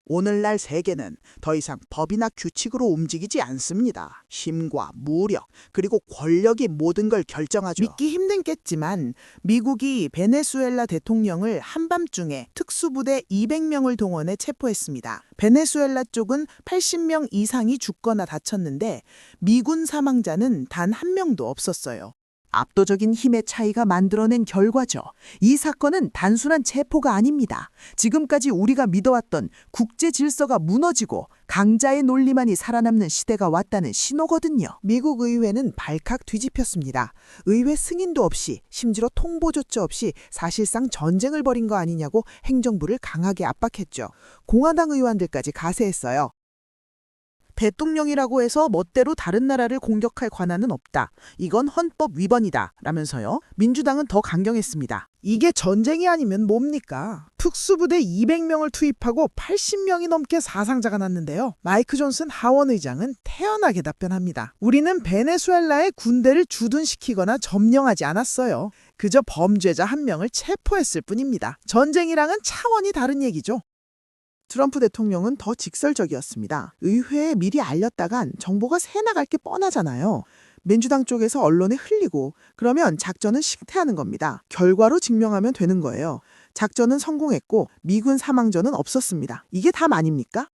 오늘날 세계는 더 이상 법이나 규칙으로 움직이지 않습니다. 힘과 무력, 그리고 권력이 모든 걸 결정하죠. 믿기 힘들겠지만 미국이 베네수엘라 대통령을 한밤중에 특수부대 200명을 동원해 체포했습니다. 베네수엘라 쪽은 80명 이상이 죽거나 다쳤는데 미군 사망자는 단 한 명도 없었어요. 압도적인 힘의 차이가 만들어낸 결과죠. 이 사건은 단순한 체포가 아닙니다. 지금까지 우리가 믿어왔던 국제 질서가 무너지고 강자의 논리만이 살아남는 시대가 왔다는 신호거든요. 미국 의회는 발칵 뒤집혔습니다. 의회 승인도 없이 심지어 통보조차 없이 사실상 전쟁을 벌인 거 아니냐고 행정부를 강하게 압박했죠. 공화당 의원들까지 가세했어요. 대통령이라고 해서 멋대로 다른 나라를 공격할 권한은 없다. 이건 헌법 위반이다. 라면서요. 민주당은 더 강경했습니다. 이게 전쟁이 아니면 뭡니까? 특수부대 200명을 투입하고 80명이 넘게 사상자가 났는데요. 마이크 존슨 하원 의장은 태연하게 답변합니다. 우리는 베네수엘라의 군대를 주둔시키거나 점령하지 않았어요. 그저 범죄자 한 명을 체포했을 뿐입니다. 전쟁이랑은 차원이 다른 얘기죠. 트럼프 대통령은 더 직설적이었습니다. 의회에 미리 알렸다간 정보가 새나갈 게 뻔하잖아요. 민주당 쪽에서 언론에 흘리고 그러면 작전은 실패하는 겁니다. 결과로 증명하면 되는 거예요. 작전은 성공했고 미군 사망자는 없었습니다. 이게 답 아닙니까?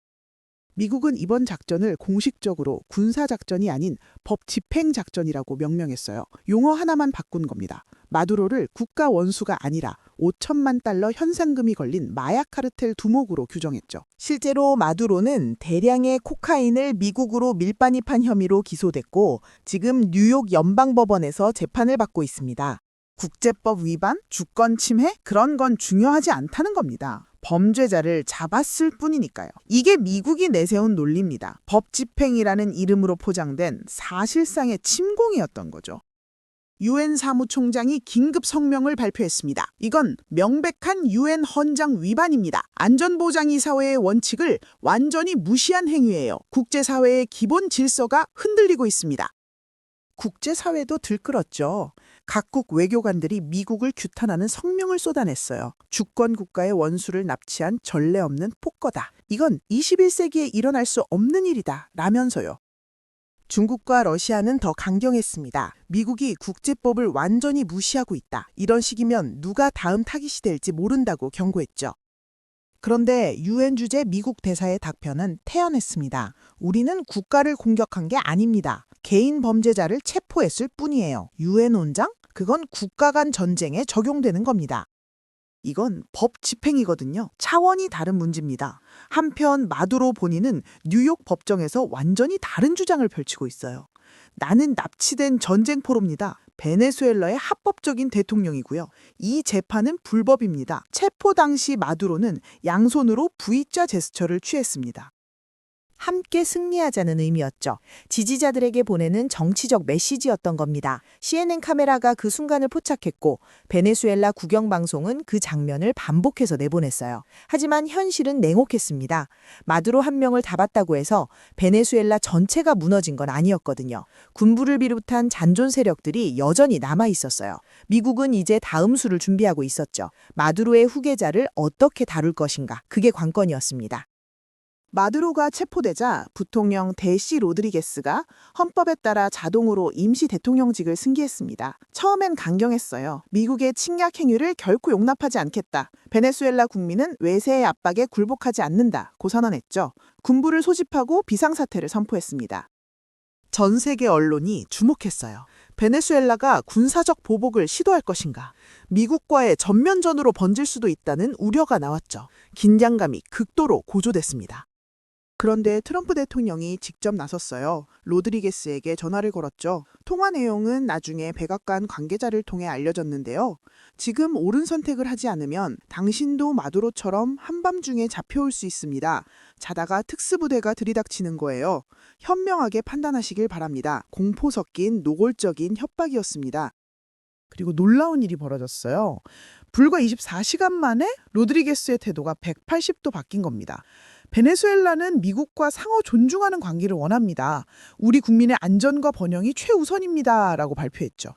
미국은 이번 작전을 공식적으로 군사작전이 아닌 법집행작전이라고 명명했어요. 용어 하나만 바꾼 겁니다. 마두로를 국가 원수가 아니라 5천만 달러 현상금이 걸린 마약 카르텔 두목으로 규정했죠. 실제로 마두로는 대량의 코카인을 미국으로 밀반입한 혐의로 기소됐고 지금 뉴욕 연방법원에서 재판을 받고 있습니다. 국제법 위반, 주권 침해 그런 건 중요하지 않다는 겁니다. 범죄자를 잡았을 뿐이니까요. 이게 미국이 내세운 논리입니다. 법 집행이라는 이름으로 포장된 사실상의 침공이었던 거죠. 유엔 사무총장이 긴급 성명을 발표했습니다. 이건 명백한 유엔 헌장 위반입니다. 안전보장이사회의 원칙을 완전히 무시한 행위예요. 국제사회의 기본 질서가 흔들리고 있습니다. 국제사회도 들끓었죠. 각국 외교관들이 미국을 규탄하는 성명을 쏟아냈어요. 주권 국가의 원수를 납치한 전례 없는 폭거다. 이건 21세기에 일어날 수 없는 일이다. 라면서요. 중국과 러시아는 더 강경했습니다. 미국이 국제법을 완전히 무시하고 있다. 이런 식이면 누가 다음 타깃이 될지 모른다고 경고했죠. 그런데 유엔 주재 미국 대사의 답변은 태연했습니다. 우리는 국가를 공격한 게 아닙니다. 개인 범죄자를 체포했을 뿐이에요. 유엔 헌장? 그건 국가 간 전쟁에 적용되는 겁니다. 이건 법 집행이거든요. 차원이 다른 문제입니다. 한편 마두로 본인은 뉴욕 법정에서 완전히 다른 주장을 펼치고 있어요. 나는 납치된 전쟁포로입니다. 베네수엘라의 합법적인 대통령이고요. 이 재판은 불법입니다. 체포 당시 마두로는 양손으로 V자 제스처를 취했습니다. 함께 승리하자는 의미였죠. 지지자들에게 보내는 정치적 메시지였던 겁니다. CNN 카메라가 그 순간을 포착했고 베네수엘라 국영방송은 그 장면을 반복해서 내보냈어요. 하지만 현실은 냉혹했습니다. 마두로 한 명을 잡았다고 해서 베네수엘라 전체가 무너진 건 아니었거든요. 군부를 비롯한 잔존 세력들이 여전히 남아 있었어요. 미국은 이제 다음 수를 준비하고 있었죠. 마두로의 후계자를 어떻게 다룰 것인가. 그게 관건이었습니다. 마두로가 체포되자 부통령 델시 로드리게스가 헌법에 따라 자동으로 임시 대통령직을 승계했습니다. 처음엔 강경했어요. 미국의 침략 행위를 결코 용납하지 않겠다. 베네수엘라 국민은 외세의 압박에 굴복하지 않는다고 선언했죠. 군부를 소집하고 비상사태를 선포했습니다. 전 세계 언론이 주목했어요. 베네수엘라가 군사적 보복을 시도할 것인가? 미국과의 전면전으로 번질 수도 있다는 우려가 나왔죠. 긴장감이 극도로 고조됐습니다. 그런데 트럼프 대통령이 직접 나섰어요. 로드리게스에게 전화를 걸었죠. 통화 내용은 나중에 백악관 관계자를 통해 알려졌는데요. 지금 옳은 선택을 하지 않으면 당신도 마두로처럼 한밤중에 잡혀올 수 있습니다. 자다가 특수부대가 들이닥치는 거예요. 현명하게 판단하시길 바랍니다. 공포 섞인 노골적인 협박이었습니다. 그리고 놀라운 일이 벌어졌어요. 불과 24시간 만에 로드리게스의 태도가 180도 바뀐 겁니다. 베네수엘라는 미국과 상호 존중하는 관계를 원합니다. 우리 국민의 안전과 번영이 최우선입니다. 라고 발표했죠.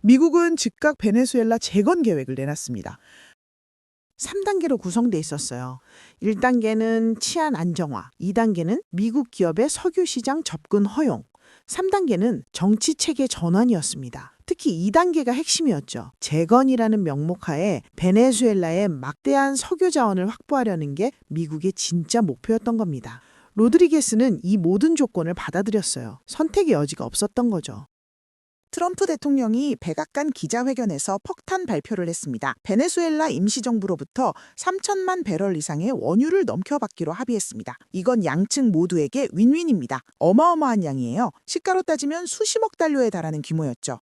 미국은 즉각 베네수엘라 재건 계획을 내놨습니다. 3단계로 구성돼 있었어요. 1단계는 치안 안정화, 2단계는 미국 기업의 석유 시장 접근 허용, 3단계는 정치 체계 전환이었습니다. 특히 2단계가 핵심이었죠. 재건이라는 명목하에 베네수엘라의 막대한 석유 자원을 확보하려는 게 미국의 진짜 목표였던 겁니다. 로드리게스는 이 모든 조건을 받아들였어요. 선택의 여지가 없었던 거죠. 트럼프 대통령이 백악관 기자회견에서 폭탄 발표를 했습니다. 베네수엘라 임시정부로부터 3천만 배럴 이상의 원유를 넘겨받기로 합의했습니다. 이건 양측 모두에게 윈윈입니다. 어마어마한 양이에요. 시가로 따지면 수십억 달러에 달하는 규모였죠.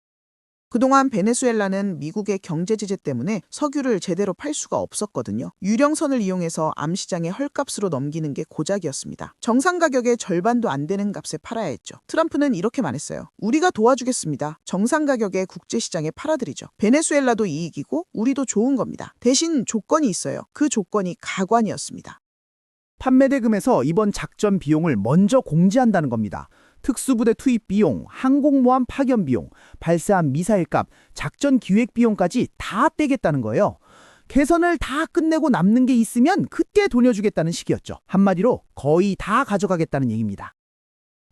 그동안 베네수엘라는 미국의 경제 제재 때문에 석유를 제대로 팔 수가 없었거든요. 유령선을 이용해서 암시장에 헐값으로 넘기는 게 고작이었습니다. 정상 가격의 절반도 안 되는 값에 팔아야 했죠. 트럼프는 이렇게 말했어요. 우리가 도와주겠습니다. 정상 가격에 국제시장에 팔아드리죠. 베네수엘라도 이익이고 우리도 좋은 겁니다. 대신 조건이 있어요. 그 조건이 가관이었습니다. 판매 대금에서 이번 작전 비용을 먼저 공지한다는 겁니다. 특수부대 투입 비용, 항공모함 파견 비용, 발사한 미사일값, 작전 기획 비용까지 다 떼겠다는 거예요. 개선을 다 끝내고 남는 게 있으면 그때 돌려주겠다는 식이었죠. 한마디로 거의 다 가져가겠다는 얘기입니다.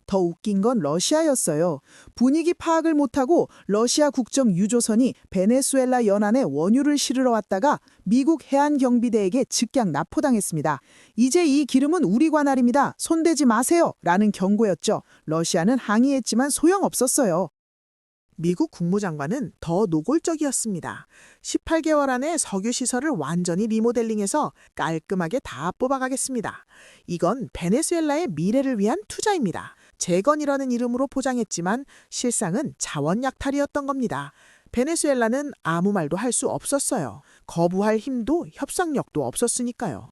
더 웃긴 건 러시아였어요. 분위기 파악을 못하고 러시아 국적 유조선이 베네수엘라 연안에 원유를 실으러 왔다가 미국 해안경비대에게 즉각 납포당했습니다. 이제 이 기름은 우리 관할입니다. 손대지 마세요. 라는 경고였죠. 러시아는 항의했지만 소용없었어요. 미국 국무장관은 더 노골적이었습니다. 18개월 안에 석유 시설을 완전히 리모델링해서 깔끔하게 다 뽑아가겠습니다. 이건 베네수엘라의 미래를 위한 투자입니다. 재건이라는 이름으로 포장했지만 실상은 자원 약탈이었던 겁니다. 베네수엘라는 아무 말도 할 수 없었어요. 거부할 힘도 협상력도 없었으니까요.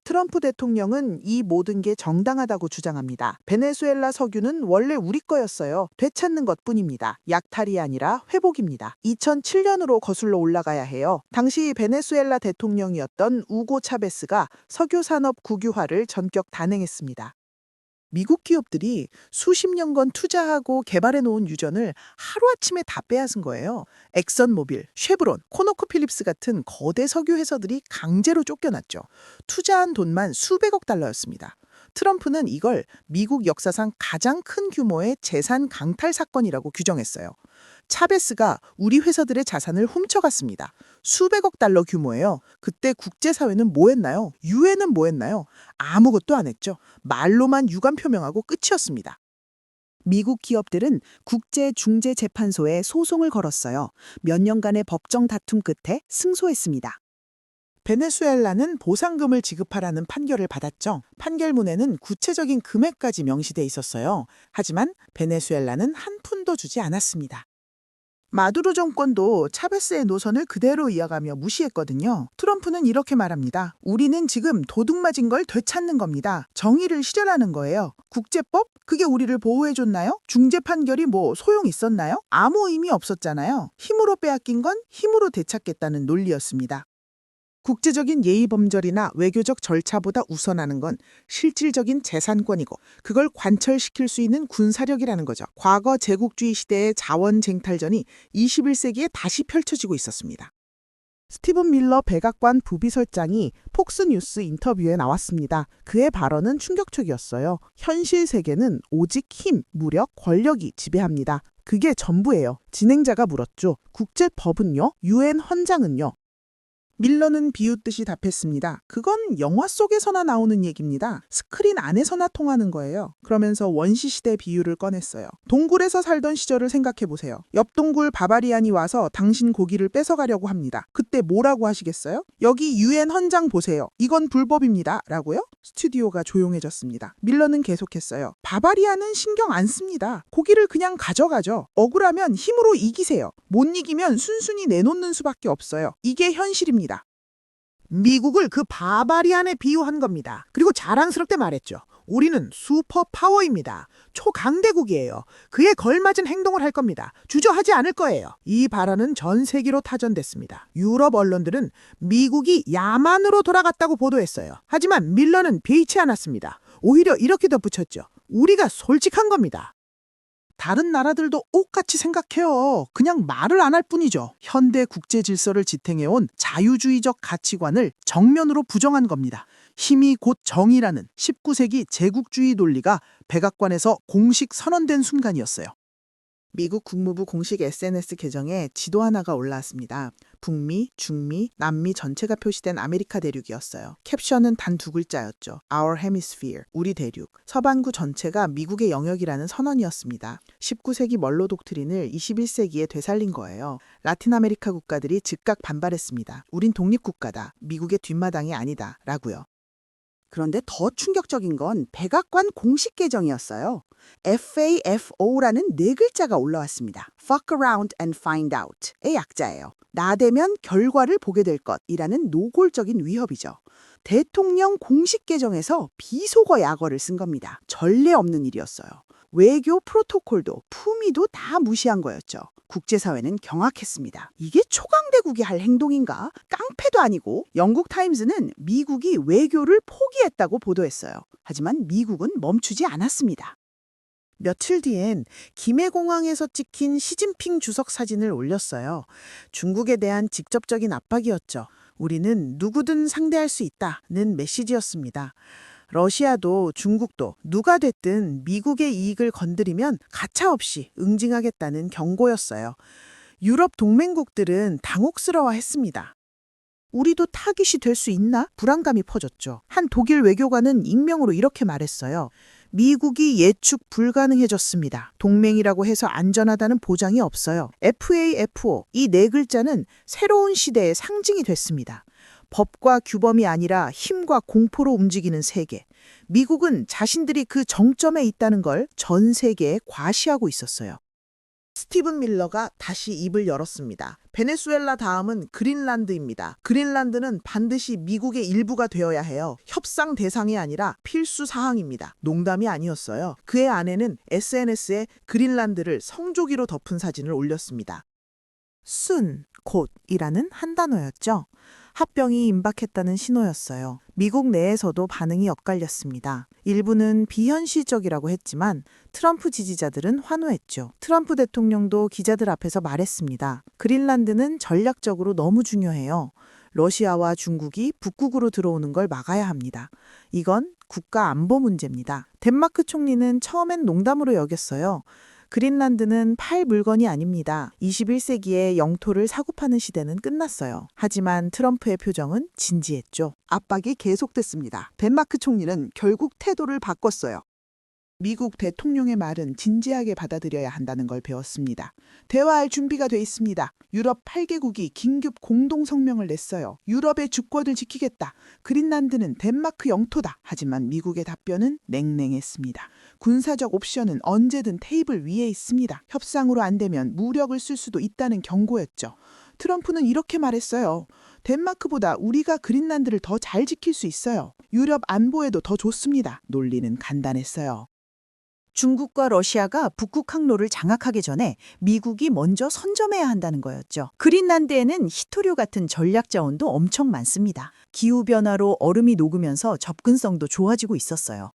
트럼프 대통령은 이 모든 게 정당하다고 주장합니다. 베네수엘라 석유는 원래 우리 거였어요. 되찾는 것뿐입니다. 약탈이 아니라 회복입니다. 2007년으로 거슬러 올라가야 해요. 당시 베네수엘라 대통령이었던 우고 차베스가 석유 산업 국유화를 전격 단행했습니다. 미국 기업들이 수십 년간 투자하고 개발해 놓은 유전을 하루아침에 다 빼앗은 거예요. 엑선모빌, 쉐브론, 코노코필립스 같은 거대 석유 회사들이 강제로 쫓겨났죠. 투자한 돈만 수백억 달러였습니다. 트럼프는 이걸 미국 역사상 가장 큰 규모의 재산 강탈 사건이라고 규정했어요. 차베스가 우리 회사들의 자산을 훔쳐갔습니다. 수백억 달러 규모예요. 그때 국제사회는 뭐 했나요? 유엔은 뭐 했나요? 아무것도 안 했죠. 말로만 유감 표명하고 끝이었습니다. 미국 기업들은 국제중재재판소에 소송을 걸었어요. 몇 년간의 법정 다툼 끝에 승소했습니다. 베네수엘라는 보상금을 지급하라는 판결을 받았죠. 판결문에는 구체적인 금액까지 명시돼 있었어요. 하지만 베네수엘라는 한 푼도 주지 않았습니다. 마두로 정권도 차베스의 노선을 그대로 이어가며 무시했거든요. 트럼프는 이렇게 말합니다. 우리는 지금 도둑 맞은 걸 되찾는 겁니다. 정의를 실현하는 거예요. 국제법? 그게 우리를 보호해줬나요? 중재 판결이 뭐 소용 있었나요? 아무 의미 없었잖아요. 힘으로 빼앗긴 건 힘으로 되찾겠다는 논리였습니다. 국제적인 예의범절이나 외교적 절차보다 우선하는 건 실질적인 재산권이고 그걸 관철시킬 수 있는 군사력이라는 거죠. 과거 제국주의 시대의 자원 쟁탈전이 21세기에 다시 펼쳐지고 있었습니다. 스티븐 밀러 백악관 부비서장이 폭스뉴스 인터뷰에 나왔습니다. 그의 발언은 충격적이었어요. 현실 세계는 오직 힘, 무력, 권력이 지배합니다. 그게 전부예요. 진행자가 물었죠. 국제법은요? 유엔 헌장은요? 밀러는 비웃듯이 답했습니다. 그건 영화 속에서나 나오는 얘기입니다. 스크린 안에서나 통하는 거예요. 그러면서 원시시대 비유를 꺼냈어요. 동굴에서 살던 시절을 생각해보세요. 옆 동굴 바바리안이 와서 당신 고기를 뺏어가려고 합니다. 그때 뭐라고 하시겠어요? 여기 유엔 헌장 보세요. 이건 불법입니다. 라고요? 스튜디오가 조용해졌습니다. 밀러는 계속했어요. 바바리안은 신경 안 씁니다. 고기를 그냥 가져가죠. 억울하면 힘으로 이기세요. 못 이기면 순순히 내놓는 수밖에 없어요. 이게 현실입니다. 미국을 그 바바리안에 비유한 겁니다. 그리고 자랑스럽게 말했죠. 우리는 슈퍼파워입니다. 초강대국이에요. 그에 걸맞은 행동을 할 겁니다. 주저하지 않을 거예요. 이 발언은 전 세계로 타전됐습니다. 유럽 언론들은 미국이 야만으로 돌아갔다고 보도했어요. 하지만 밀러는 비치 않았습니다. 오히려 이렇게 덧붙였죠. 우리가 솔직한 겁니다. 다른 나라들도 똑같이 생각해요. 그냥 말을 안 할 뿐이죠. 현대 국제 질서를 지탱해온 자유주의적 가치관을 정면으로 부정한 겁니다. 힘이 곧 정의라는 19세기 제국주의 논리가 백악관에서 공식 선언된 순간이었어요. 미국 국무부 공식 SNS 계정에 지도 하나가 올라왔습니다. 북미, 중미, 남미 전체가 표시된 아메리카 대륙이었어요. 캡션은 단 2글자였죠. Our Hemisphere, 우리 대륙. 서반구 전체가 미국의 영역이라는 선언이었습니다. 19세기 멀로 독트린을 21세기에 되살린 거예요. 라틴 아메리카 국가들이 즉각 반발했습니다. 우린 독립국가다. 미국의 뒷마당이 아니다. 라고요. 그런데 더 충격적인 건 백악관 공식 계정이었어요. FAFO라는 4글자가 올라왔습니다. Fuck around and find out의 약자예요. 나대면 결과를 보게 될 것이라는 노골적인 위협이죠. 대통령 공식 계정에서 비속어 약어를 쓴 겁니다. 전례 없는 일이었어요. 외교 프로토콜도 품위도 다 무시한 거였죠. 국제사회는 경악했습니다. 이게 초강대국이 할 행동인가? 깡패도 아니고. 영국 타임즈는 미국이 외교를 포기했다고 보도했어요. 하지만 미국은 멈추지 않았습니다. 며칠 뒤엔 김해공항에서 찍힌 시진핑 주석 사진을 올렸어요. 중국에 대한 직접적인 압박이었죠. 우리는 누구든 상대할 수 있다는 메시지였습니다. 러시아도 중국도 누가 됐든 미국의 이익을 건드리면 가차없이 응징하겠다는 경고였어요. 유럽 동맹국들은 당혹스러워했습니다. 우리도 타깃이 될 수 있나? 불안감이 퍼졌죠. 한 독일 외교관은 익명으로 이렇게 말했어요. 미국이 예측 불가능해졌습니다. 동맹이라고 해서 안전하다는 보장이 없어요. FAFO, 이 4글자는 새로운 시대의 상징이 됐습니다. 법과 규범이 아니라 힘과 공포로 움직이는 세계. 미국은 자신들이 그 정점에 있다는 걸 전 세계에 과시하고 있었어요. 스티븐 밀러가 다시 입을 열었습니다. 베네수엘라 다음은 그린란드입니다. 그린란드는 반드시 미국의 일부가 되어야 해요. 협상 대상이 아니라 필수 사항입니다. 농담이 아니었어요. 그의 아내는 SNS에 그린란드를 성조기로 덮은 사진을 올렸습니다. 순, 곧이라는 한 단어였죠. 합병이 임박했다는 신호였어요. 미국 내에서도 반응이 엇갈렸습니다. 일부는 비현실적이라고 했지만 트럼프 지지자들은 환호했죠. 트럼프 대통령도 기자들 앞에서 말했습니다. 그린란드는 전략적으로 너무 중요해요. 러시아와 중국이 북극으로 들어오는 걸 막아야 합니다. 이건 국가 안보 문제입니다. 덴마크 총리는 처음엔 농담으로 여겼어요. 그린란드는 팔 물건이 아닙니다. 21세기에 영토를 사고파는 시대는 끝났어요. 하지만 트럼프의 표정은 진지했죠. 압박이 계속됐습니다. 덴마크 총리는 결국 태도를 바꿨어요. 미국 대통령의 말은 진지하게 받아들여야 한다는 걸 배웠습니다. 대화할 준비가 돼 있습니다. 유럽 8개국이 긴급 공동성명을 냈어요. 유럽의 주권을 지키겠다. 그린란드는 덴마크 영토다. 하지만 미국의 답변은 냉랭했습니다. 군사적 옵션은 언제든 테이블 위에 있습니다. 협상으로 안 되면 무력을 쓸 수도 있다는 경고였죠. 트럼프는 이렇게 말했어요. 덴마크보다 우리가 그린란드를 더 잘 지킬 수 있어요. 유럽 안보에도 더 좋습니다. 논리는 간단했어요. 중국과 러시아가 북극 항로를 장악하기 전에 미국이 먼저 선점해야 한다는 거였죠. 그린란드에는 희토류 같은 전략 자원도 엄청 많습니다. 기후변화로 얼음이 녹으면서 접근성도 좋아지고 있었어요.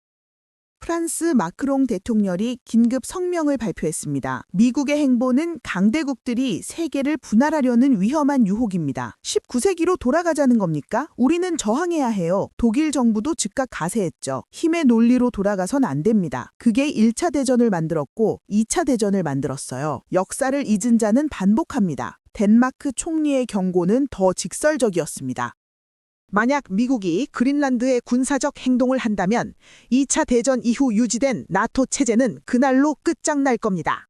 프랑스 마크롱 대통령이 긴급 성명을 발표했습니다. 미국의 행보는 강대국들이 세계를 분할하려는 위험한 유혹입니다. 19세기로 돌아가자는 겁니까? 우리는 저항해야 해요. 독일 정부도 즉각 가세했죠. 힘의 논리로 돌아가선 안 됩니다. 그게 1차 대전을 만들었고 2차 대전을 만들었어요. 역사를 잊은 자는 반복합니다. 덴마크 총리의 경고는 더 직설적이었습니다. 만약 미국이 그린란드에 군사적 행동을 한다면 2차 대전 이후 유지된 나토 체제는 그날로 끝장날 겁니다.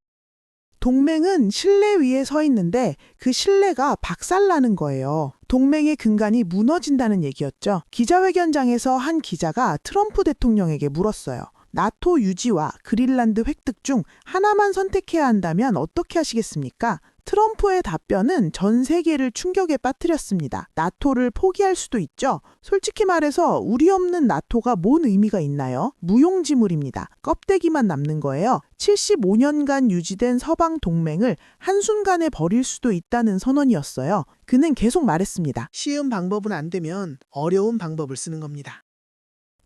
동맹은 신뢰 위에 서 있는데 그 신뢰가 박살나는 거예요. 동맹의 근간이 무너진다는 얘기였죠. 기자회견장에서 한 기자가 트럼프 대통령에게 물었어요. 나토 유지와 그린란드 획득 중 하나만 선택해야 한다면 어떻게 하시겠습니까? 트럼프의 답변은 전 세계를 충격에 빠뜨렸습니다. 나토를 포기할 수도 있죠. 솔직히 말해서 우리 없는 나토가 뭔 의미가 있나요? 무용지물입니다. 껍데기만 남는 거예요. 75년간 유지된 서방 동맹을 한순간에 버릴 수도 있다는 선언이었어요. 그는 계속 말했습니다. 쉬운 방법은 안 되면 어려운 방법을 쓰는 겁니다.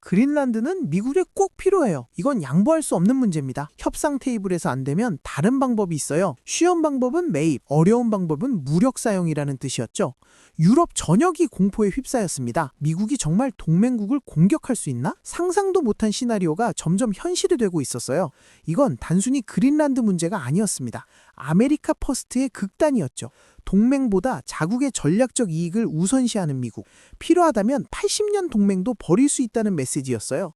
그린란드는 미국에 꼭 필요해요. 이건 양보할 수 없는 문제입니다. 협상 테이블에서 안 되면 다른 방법이 있어요. 쉬운 방법은 매입, 어려운 방법은 무력 사용이라는 뜻이었죠. 유럽 전역이 공포에 휩싸였습니다. 미국이 정말 동맹국을 공격할 수 있나? 상상도 못한 시나리오가 점점 현실이 되고 있었어요. 이건 단순히 그린란드 문제가 아니었습니다. 아메리카 퍼스트의 극단이었죠. 동맹보다 자국의 전략적 이익을 우선시하는 미국. 필요하다면 80년 동맹도 버릴 수 있다는 메시지였어요.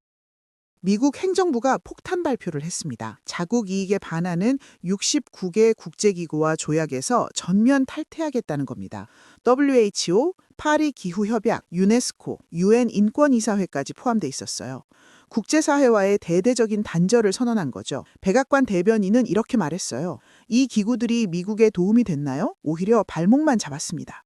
미국 행정부가 폭탄 발표를 했습니다. 자국 이익에 반하는 69개 국제기구와 조약에서 전면 탈퇴하겠다는 겁니다. WHO, 파리 기후협약, 유네스코, UN 인권이사회까지 포함돼 있었어요. 국제사회와의 대대적인 단절을 선언한 거죠. 백악관 대변인은 이렇게 말했어요. 이 기구들이 미국에 도움이 됐나요? 오히려 발목만 잡았습니다.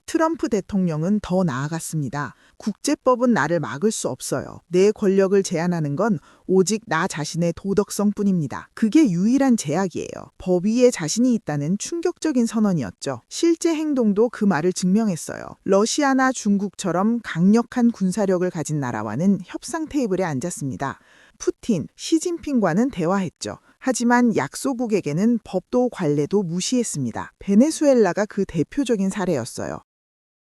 트럼프 대통령은 더 나아갔습니다. 국제법은 나를 막을 수 없어요. 내 권력을 제한하는 건 오직 나 자신의 도덕성뿐입니다. 그게 유일한 제약이에요. 법 위에 자신이 있다는 충격적인 선언이었죠. 실제 행동도 그 말을 증명했어요. 러시아나 중국처럼 강력한 군사력을 가진 나라와는 협상 테이블에 앉았습니다. 푸틴, 시진핑과는 대화했죠. 하지만 약소국에게는 법도 관례도 무시했습니다. 베네수엘라가 그 대표적인 사례였어요.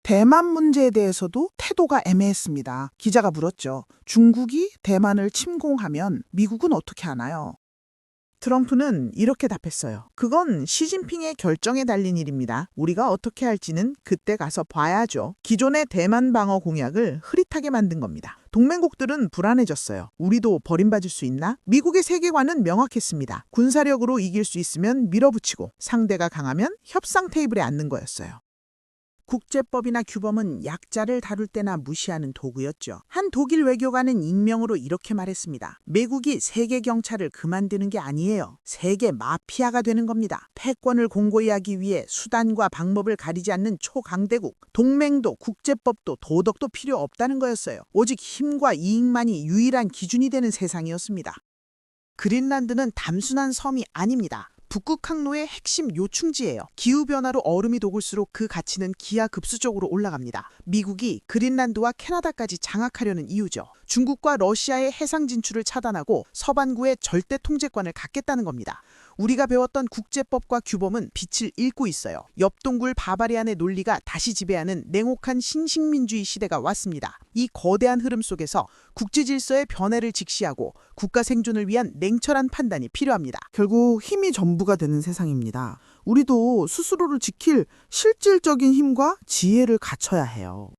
대만 문제에 대해서도 태도가 애매했습니다. 기자가 물었죠. 중국이 대만을 침공하면 미국은 어떻게 하나요? 트럼프는 이렇게 답했어요. 그건 시진핑의 결정에 달린 일입니다. 우리가 어떻게 할지는 그때 가서 봐야죠. 기존의 대만 방어 공약을 흐릿하게 만든 겁니다. 동맹국들은 불안해졌어요. 우리도 버림받을 수 있나? 미국의 세계관은 명확했습니다. 군사력으로 이길 수 있으면 밀어붙이고 상대가 강하면 협상 테이블에 앉는 거였어요. 국제법이나 규범은 약자를 다룰 때나 무시하는 도구였죠. 한 독일 외교관은 익명으로 이렇게 말했습니다. 미국이 세계 경찰을 그만두는 게 아니에요. 세계 마피아가 되는 겁니다. 패권을 공고히 하기 위해 수단과 방법을 가리지 않는 초강대국, 동맹도 국제법도 도덕도 필요 없다는 거였어요. 오직 힘과 이익만이 유일한 기준이 되는 세상이었습니다. 그린란드는 단순한 섬이 아닙니다. 북극 항로의 핵심 요충지예요. 기후변화로 얼음이 녹을수록 그 가치는 기하급수적으로 올라갑니다. 미국이 그린란드와 캐나다까지 장악하려는 이유죠. 중국과 러시아의 해상 진출을 차단하고 서반구의 절대 통제권을 갖겠다는 겁니다. 우리가 배웠던 국제법과 규범은 빛을 잃고 있어요. 옆동굴 바바리안의 논리가 다시 지배하는 냉혹한 신식민주의 시대가 왔습니다. 이 거대한 흐름 속에서 국제 질서의 변화를 직시하고 국가 생존을 위한 냉철한 판단이 필요합니다. 결국 힘이 전부가 되는 세상입니다. 우리도 스스로를 지킬 실질적인 힘과 지혜를 갖춰야 해요.